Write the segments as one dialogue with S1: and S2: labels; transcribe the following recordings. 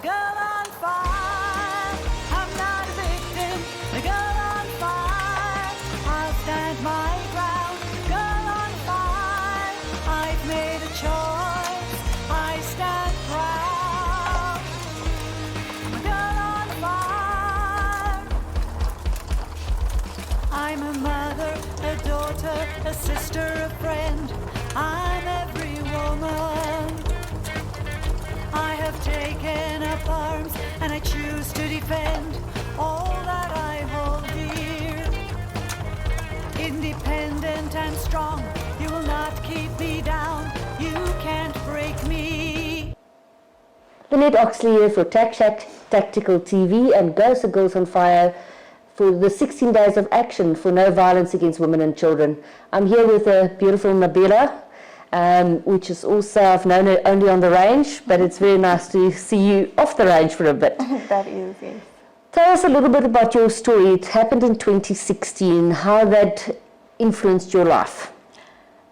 S1: girl on fire. I'm not a victim, a girl on fire. I'll stand my ground, girl on fire. I've made a choice, I stand proud. I'm a girl on fire. I'm a mother, a daughter, a sister, a friend. I'm every woman. I have taken up arms and I choose to defend all that I hold dear. Independent and strong, you will not keep me down. You can't break me.
S2: Lynette Oxley here for Tac Shack Tactical TV and GOSA Girls on Fire for the 16 days of action for no violence against women and children. I'm here with the beautiful Nabeela, which is also, I've known her only on the range, but it's very nice to see you off the range for a bit.
S3: That is, yes.
S2: Tell us a little bit about your story. It happened in 2016, how that influenced your life.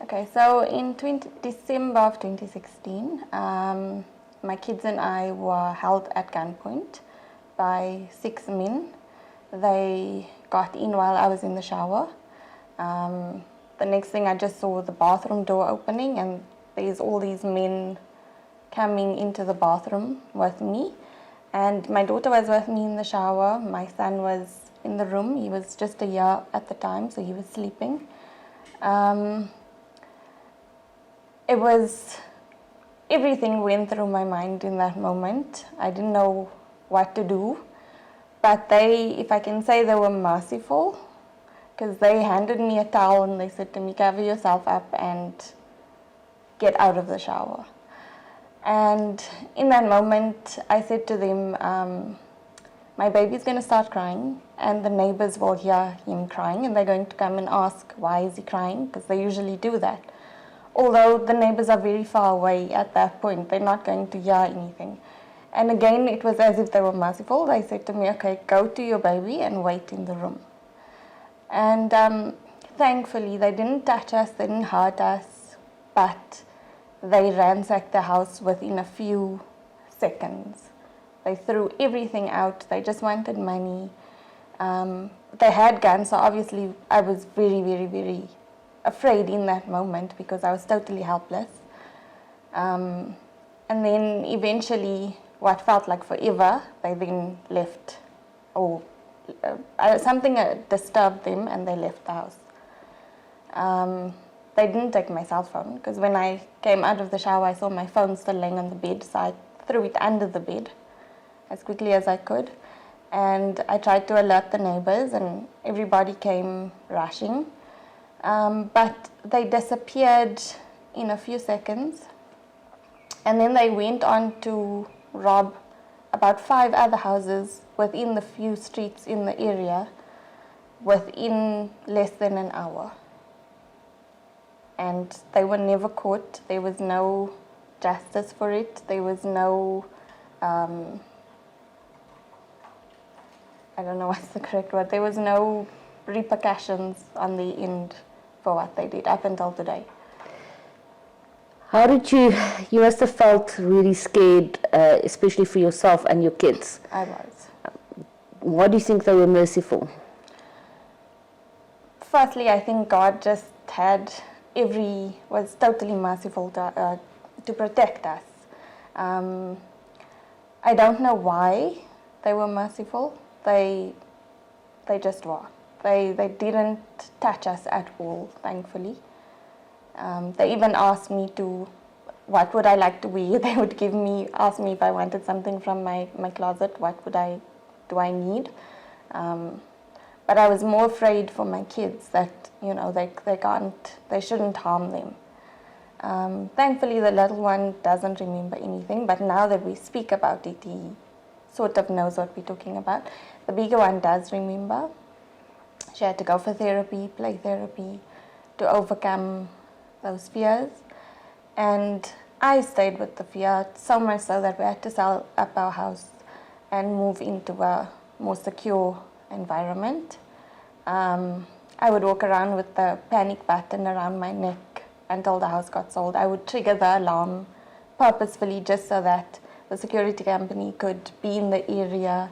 S3: Okay, so in December of 2016, my kids and I were held at gunpoint by 6 men. They got in while I was in the shower. The next thing I just saw the bathroom door opening and there's all these men coming into the bathroom with me. And my daughter was with me in the shower. My son was in the room. He was just a year at the time, so he was sleeping. Everything went through my mind in that moment. I didn't know what to do. But if I can say, they were merciful, because they handed me a towel and they said to me, cover yourself up and get out of the shower. And in that moment, I said to them, my baby's going to start crying and the neighbors will hear him crying and they're going to come and ask, why is he crying? Because they usually do that. Although the neighbors are very far away at that point, they're not going to hear anything. And again, it was as if they were merciful. They said to me, okay, go to your baby and wait in the room. And thankfully, they didn't touch us, they didn't hurt us, but they ransacked the house within a few seconds. They threw everything out. They just wanted money. They had guns, so obviously I was very, very, very afraid in that moment because I was totally helpless. And then eventually, what felt like forever, they then left. Something disturbed them and they left the house. They didn't take my cell phone because when I came out of the shower I saw my phone still laying on the bed, so I threw it under the bed as quickly as I could, and I tried to alert the neighbors and everybody came rushing, but they disappeared in a few seconds, and then they went on to rob about 5 other houses within the few streets in the area within less than an hour. And they were never caught. There was no justice for it. There was no, I don't know what's the correct word. There was no repercussions on the end for what they did up until today.
S2: How did you must have felt really scared, especially for yourself and your kids.
S3: I was.
S2: Why do you think they were merciful?
S3: Firstly, I think God just was totally merciful to protect us. I don't know why they were merciful. They just were. They didn't touch us at all, thankfully. They even asked me what would I like to wear. They would ask me if I wanted something from my closet, what do I need. But I was more afraid for my kids that, they shouldn't harm them. Thankfully, the little one doesn't remember anything, but now that we speak about it, he sort of knows what we're talking about. The bigger one does remember. She had to go for therapy, play therapy, to overcome those fears. And I stayed with the fear, so much so that we had to sell up our house and move into a more secure environment. I would walk around with the panic button around my neck until the house got sold. I would trigger the alarm purposefully just so that the security company could be in the area.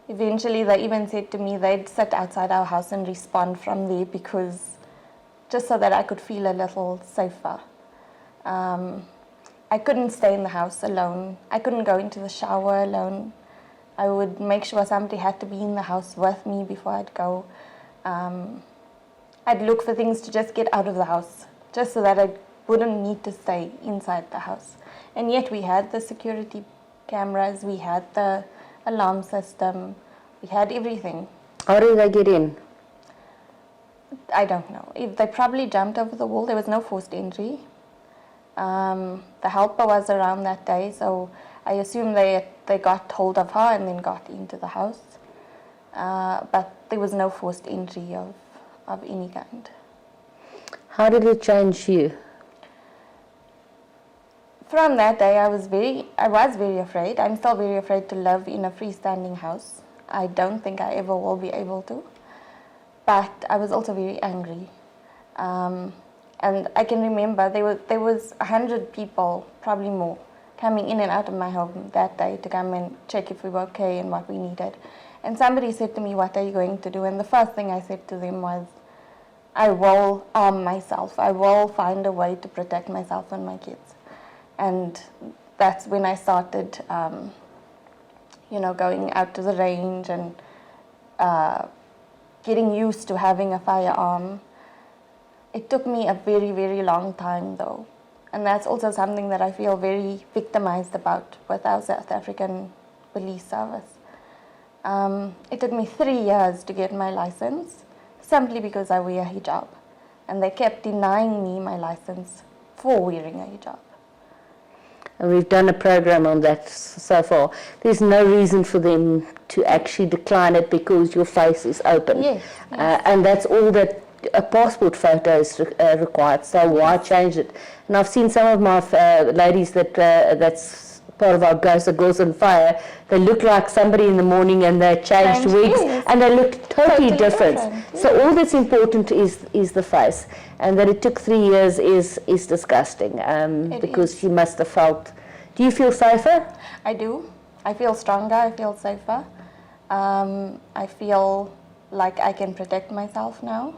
S3: Eventually, they even said to me they'd sit outside our house and respond from there, because just so that I could feel a little safer. I couldn't stay in the house alone. I couldn't go into the shower alone. I would make sure somebody had to be in the house with me before I'd go. I'd look for things to just get out of the house, just so that I wouldn't need to stay inside the house. And yet we had the security cameras, we had the alarm system, we had everything.
S2: How did they get in?
S3: I don't know. They probably jumped over the wall. There was no forced entry. The helper was around that day, so I assume they got hold of her and then got into the house. But there was no forced entry of any kind.
S2: How did it change you?
S3: From that day, I was very afraid. I'm still very afraid to live in a freestanding house. I don't think I ever will be able to. But I was also very angry. And I can remember there was 100 people, probably more, coming in and out of my home that day to come and check if we were okay and what we needed. And somebody said to me, "What are you going to do?" And the first thing I said to them was, "I will arm myself. I will find a way to protect myself and my kids." And that's when I started, going out to the range and getting used to having a firearm. It took me a very, very long time, though. And that's also something that I feel very victimized about with our South African police service. It took me 3 years to get my license, simply because I wear a hijab. And they kept denying me my license for wearing a hijab.
S2: And we've done a program on that so far. There's no reason for them to actually decline it because your face is open.
S3: Yes.
S2: And that's all that a passport photo is required. So why change it? And I've seen some of my ladies that's part of our GOSA Girls on Fire. They look like somebody in the morning and they changed wigs, and they look totally different.
S3: Yes.
S2: So all that's important is the face. And that it took 3 years is disgusting, because you must have felt. Do you feel safer?
S3: I do. I feel stronger. I feel safer. I feel like I can protect myself now.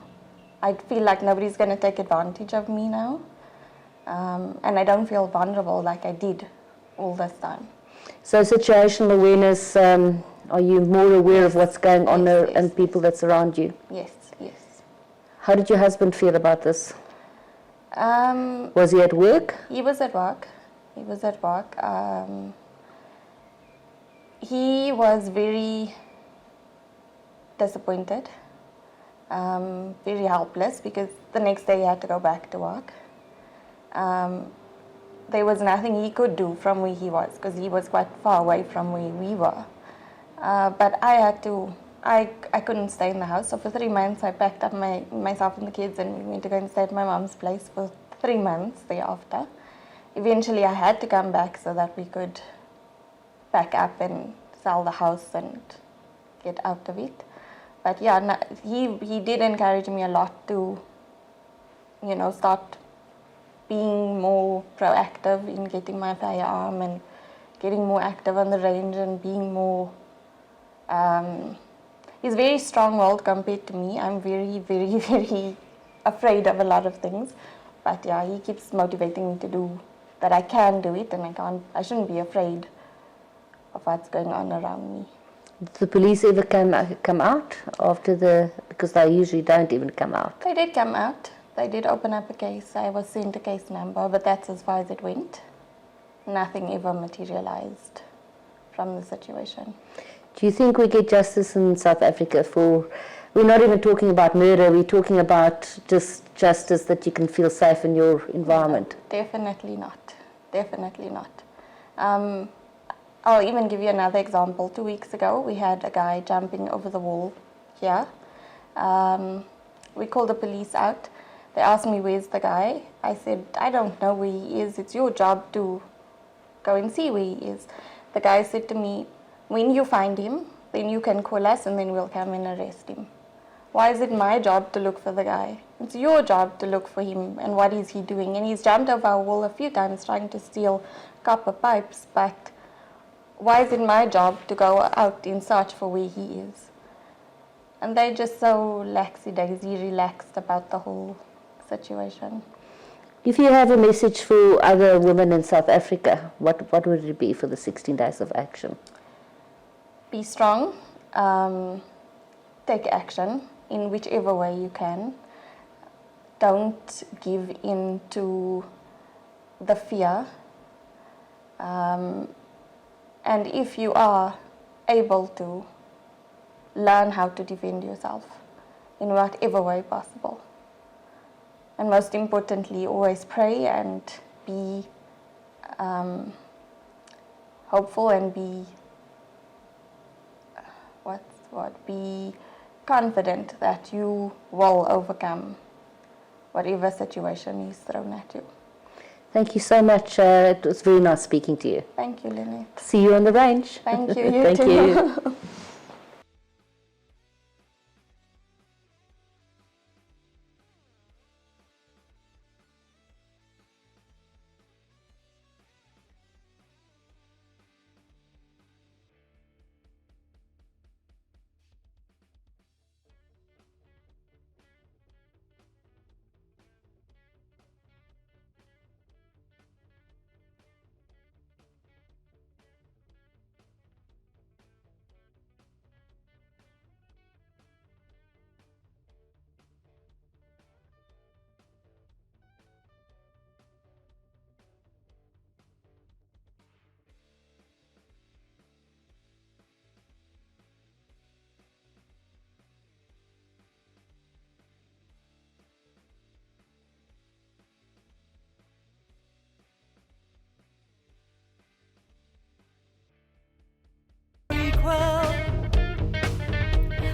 S3: I feel like nobody's going to take advantage of me now. And I don't feel vulnerable like I did all this time.
S2: So situational awareness, are you more aware of what's going on there and people that surround you?
S3: Yes.
S2: How did your husband feel about this? Was he at work?
S3: He was at work. He was very disappointed, very helpless, because the next day he had to go back to work. There was nothing he could do from where he was, because he was quite far away from where we were. But I couldn't stay in the house, so for 3 months I packed up myself and the kids and we went to go and stay at my mom's place for 3 months thereafter. Eventually I had to come back so that we could pack up and sell the house and get out of it. But yeah, he did encourage me a lot to, start being more proactive in getting my firearm and getting more active on the range and being more... He's very strong-willed compared to me. I'm very, very, very afraid of a lot of things. But yeah, he keeps motivating me to do that. I can do it, and I shouldn't be afraid of what's going on around me.
S2: Did the police ever come out after because they usually don't even come out?
S3: They did come out. They did open up a case. I was sent a case number, but that's as far as it went. Nothing ever materialized from the situation.
S2: Do you think we get justice in South Africa we're not even talking about murder, we're talking about just justice that you can feel safe in your environment?
S3: No, definitely not. Definitely not. I'll even give you another example. 2 weeks ago, we had a guy jumping over the wall here. We called the police out. They asked me, "Where's the guy?" I said, "I don't know where he is. It's your job to go and see where he is." The guy said to me, "When you find him, then you can call us and then we'll come and arrest him." Why is it my job to look for the guy? It's your job to look for him, and what is he doing? And he's jumped over our wall a few times trying to steal copper pipes, but why is it my job to go out in search for where he is? And they're just so laxy-daisy relaxed about the whole situation.
S2: If you have a message for other women in South Africa, what would it be for the 16 days of action?
S3: Be strong, take action in whichever way you can. Don't give in to the fear. And if you are able to, learn how to defend yourself in whatever way possible. And most importantly, always pray and be hopeful and be be confident that you will overcome whatever situation is thrown at you.
S2: Thank you so much. It was very nice speaking to you.
S3: Thank you, Lynette.
S2: See you on the range.
S3: Thank you. You
S2: Thank
S3: too.
S2: you.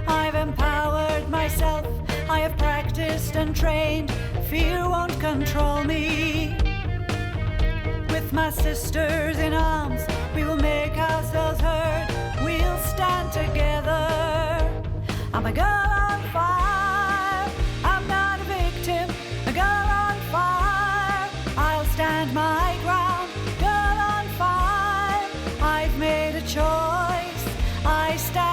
S1: I've empowered myself, I have practiced and trained, fear won't control me. With my sisters in arms, we will make ourselves heard, we'll stand together. I'm a girl on fire, I'm not a victim, a girl on fire, I'll stand my ground, girl on fire, I've made a choice, I stand